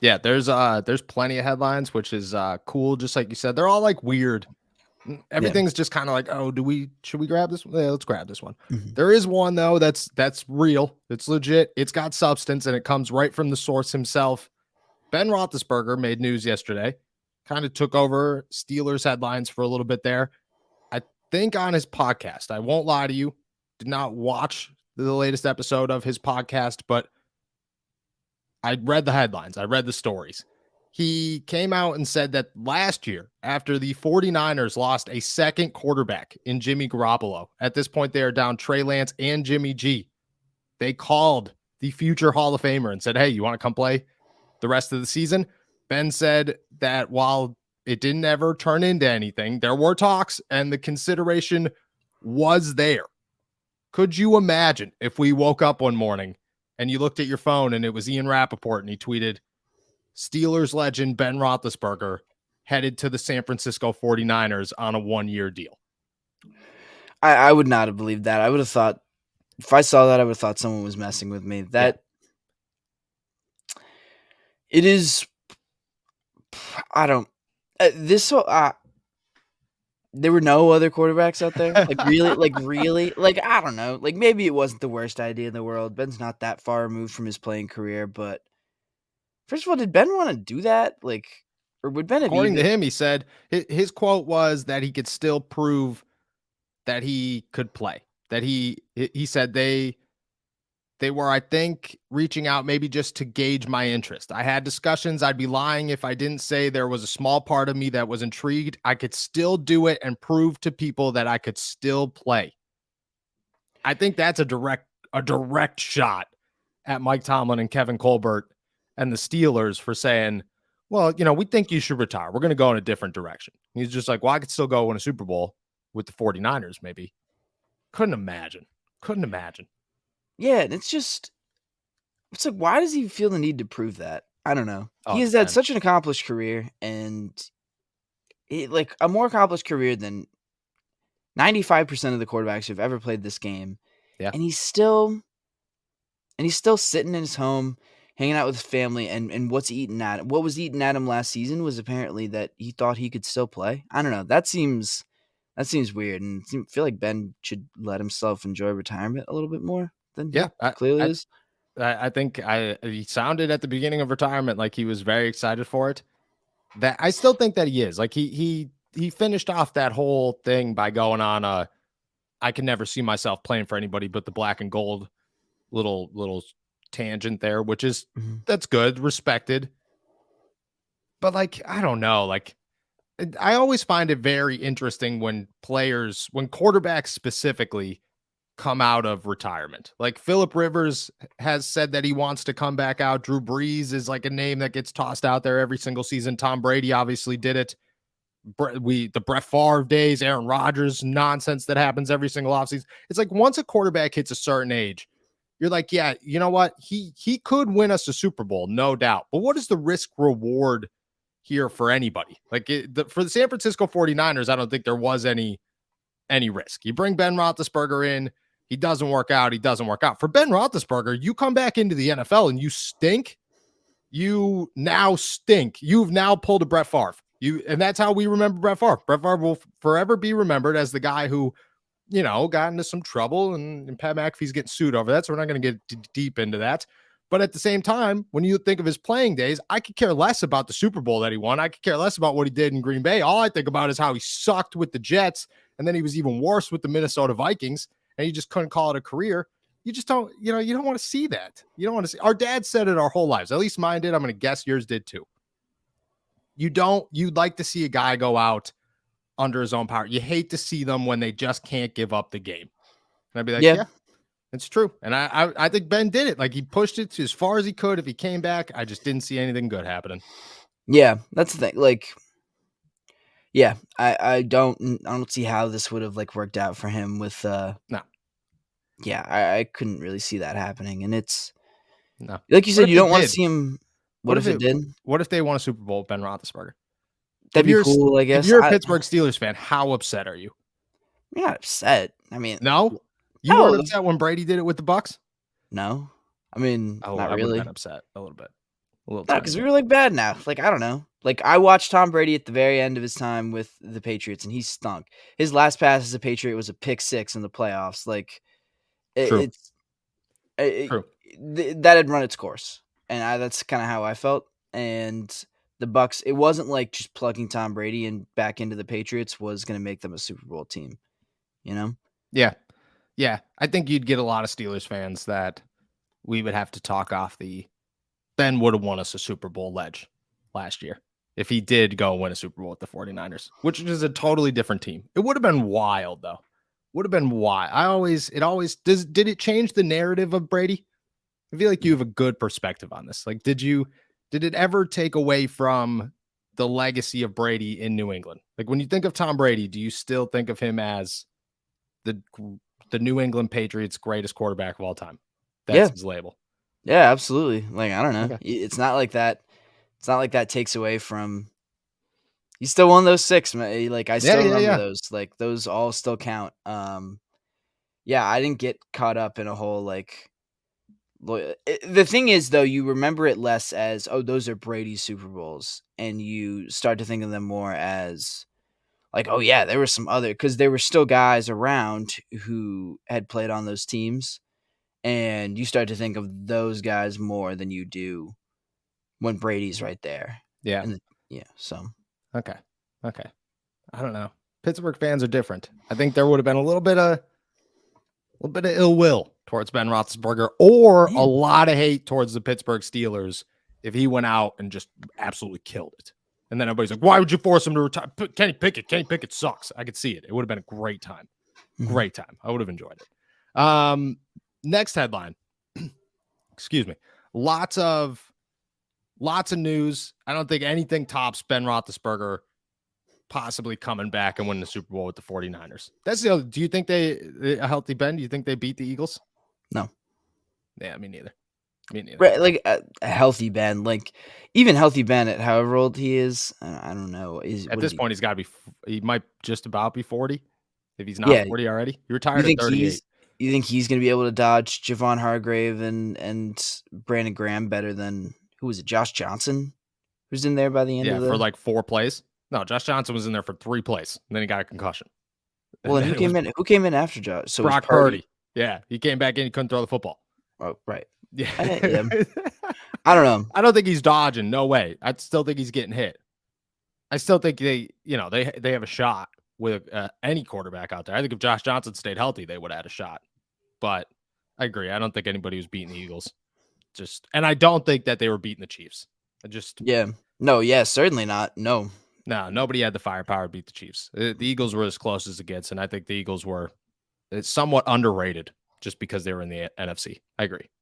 Yeah, there's plenty of headlines, which is cool. Just like you said, they're all like weird. Everything's just kind of like, oh, should we grab this one? Yeah, let's grab this one. Mhm. There is one though that's real. It's legit. It's got substance, and it comes right from the source himself. Ben Roethlisberger made news yesterday. Kind of took over Steelers headlines for a little bit there. I think on his podcast. I won't lie to you. Did not watch the latest episode of his podcast, but I read the headlines. I read the stories. He came out and said that last year, after the 49ers lost a second quarterback in Jimmy Garoppolo, at this point they are down Trey Lance and Jimmy G. They called the future Hall of Famer and said, hey, you want to come play the rest of the season? Ben said that while it didn't ever turn into anything, there were talks and the consideration was there. Could you imagine if we woke up one morning and you looked at your phone and it was Ian Rappaport and he tweeted, Steelers legend Ben Roethlisberger headed to the San Francisco 49ers on a 1-year deal? I would not have believed that. I would have thought, if I saw that, I would have thought someone was messing with me. It is, I don't, there were no other quarterbacks out there. Really, I don't know. Like, maybe it wasn't the worst idea in the world. Ben's not that far removed from his playing career, but first of all, did Ben want to do that? Like, or would Ben have According to him, he said his quote was that he could still prove that he could play. That he said they were, I think, reaching out maybe just to gauge my interest. I had discussions. I'd be lying if I didn't say there was a small part of me that was intrigued. I could still do it and prove to people that I could still play. I think that's a direct shot at Mike Tomlin and Kevin Colbert and the Steelers for saying, well, we think you should retire. We're going to go in a different direction. He's just like, well, I could still go win a Super Bowl with the 49ers, maybe. Couldn't imagine. Yeah, and it's like, why does he feel the need to prove that? I don't know. Oh, He has had such an accomplished career, and like a more accomplished career than 95% of the quarterbacks who've ever played this game. Yeah. And he's still sitting in his home, hanging out with his family, and what was eating at him last season was apparently that he thought he could still play. I don't know. That seems weird, and I feel like Ben should let himself enjoy retirement a little bit more than he clearly is. I think he sounded at the beginning of retirement like he was very excited for it. That I still think that he is. Like he finished off that whole thing by going on I can never see myself playing for anybody but the black and gold little tangent there, which is that's good, respected. But like, I don't know, like I always find it very interesting when quarterbacks specifically come out of retirement. Like Phillip Rivers has said that he wants to come back out. Drew Brees is like a name that gets tossed out there every single season. Tom Brady obviously did it. The Brett Favre days, Aaron Rodgers nonsense that happens every single offseason. It's like once a quarterback hits a certain age, you're like, yeah, you know what? He could win us a Super Bowl, no doubt. But what is the risk reward here for anybody? Like for the San Francisco 49ers, I don't think there was any risk. You bring Ben Roethlisberger in, he doesn't work out. For Ben Roethlisberger, you come back into the NFL and you stink. You now stink. You've now pulled a Brett Favre. And that's how we remember Brett Favre. Brett Favre will forever be remembered as the guy who, got into some trouble, and Pat McAfee's getting sued over that. So we're not going to get deep into that. But at the same time, when you think of his playing days, I could care less about the Super Bowl that he won. I could care less about what he did in Green Bay. All I think about is how he sucked with the Jets. And then he was even worse with the Minnesota Vikings. And you just couldn't call it a career. You just don't, you don't want to see that. You don't want to see. Our dad said it our whole lives. At least mine did. I'm going to guess yours did too. You'd like to see a guy go out under his own power. You hate to see them when they just can't give up the game. And I'd be like, yeah, it's true. And I think Ben did it. Like he pushed it to as far as he could. If he came back, I just didn't see anything good happening. Yeah, that's the thing. Like, yeah, I don't see how this would have like worked out for him with no. Yeah, I couldn't really see that happening. And it's no, like you said, you don't want to see him. What if it did? What if they won a Super Bowl with Ben Roethlisberger? That'd be cool, I guess. If you're a Pittsburgh Steelers fan, how upset are you? You're not upset. I mean, no, you weren't upset when Brady did it with the Bucs. No, I mean, not really. Been upset a little bit. A little No, tiny because we bit. were like bad now. Like, I don't know. Like, I watched Tom Brady at the very end of his time with the Patriots, and he stunk. His last pass as a Patriot was a pick six in the playoffs. Like, True. it's it, True. that had run its course, and that's kind of how I felt. And the Bucks, it wasn't like just plugging Tom Brady and back into the Patriots was going to make them a Super Bowl team. You know? Yeah. Yeah. I think you'd get a lot of Steelers fans that we would have to talk off the Ben would have won us a Super Bowl ledge last year if he did go win a Super Bowl with the 49ers, which is a totally different team. It would have been wild, though. Would have been wild. Did it change the narrative of Brady? I feel like you have a good perspective on this. Like, did it ever take away from the legacy of Brady in New England? Like, when you think of Tom Brady, do you still think of him as the New England Patriots greatest quarterback of all time? That's Yeah. his label. Yeah, absolutely. Like, I don't know. Okay. It's not like that. It's not like that takes away from. He still won those 6, man. Like, I Yeah, still yeah, remember yeah. those. Like, those all still count. Yeah, I didn't get caught up in a whole like. The thing is, though, you remember it less as, oh, those are Brady's Super Bowls, and you start to think of them more as like, oh yeah, there were some other because there were still guys around who had played on those teams, and you start to think of those guys more than you do when Brady's right there. Yeah. And yeah, so Okay. Okay. I don't know. Pittsburgh fans are different. I think there would have been a little bit of ill will towards Ben Roethlisberger, or a yeah. lot of hate towards the Pittsburgh Steelers if he went out and just absolutely killed it. And then everybody's like, "Why would you force him to retire? Kenny Pickett. Kenny Pickett sucks." I could see it. It would have been a great time. Mhm. Great time. I would have enjoyed it. Next headline. Excuse me. Lots of news. I don't think anything tops Ben Roethlisberger possibly coming back and winning the Super Bowl with the 49ers. That's the other. Do you think a healthy Ben? Do you think they beat the Eagles? No. Yeah, me neither. Me neither. Right, like a healthy Ben, like even healthy Ben at however old he is, I don't know. At What is this he? point, he's got to be. He might just about be 40 if he's not Yeah, 40 already. He you retired at think 38. he's gonna be able to dodge Javon Hargrave and Brandon Graham better than who was it? Josh Johnson, who's in there by the end Yeah, of for the. like 4 plays. No, Josh Johnson was in there for 3 plays, and then he got a concussion. Well, And then then it was Who came in after Josh? So it was Brock Purdy. Purdy. Yeah, he came back in. He couldn't throw the football. Oh, right. Yeah. Yeah. I don't know. I don't think he's dodging. No way. I still think he's getting hit. I still think they have a shot with any quarterback out there. I think if Josh Johnson stayed healthy, they would have had a shot. But I agree. I don't think anybody was beating the Eagles. And I don't think that they were beating the Chiefs. Yeah. No. Yeah. Certainly not. No. No, nobody had the firepower to beat the Chiefs. The Eagles were as close as it gets, and I think the Eagles were somewhat underrated just because they were in the NFC. I agree.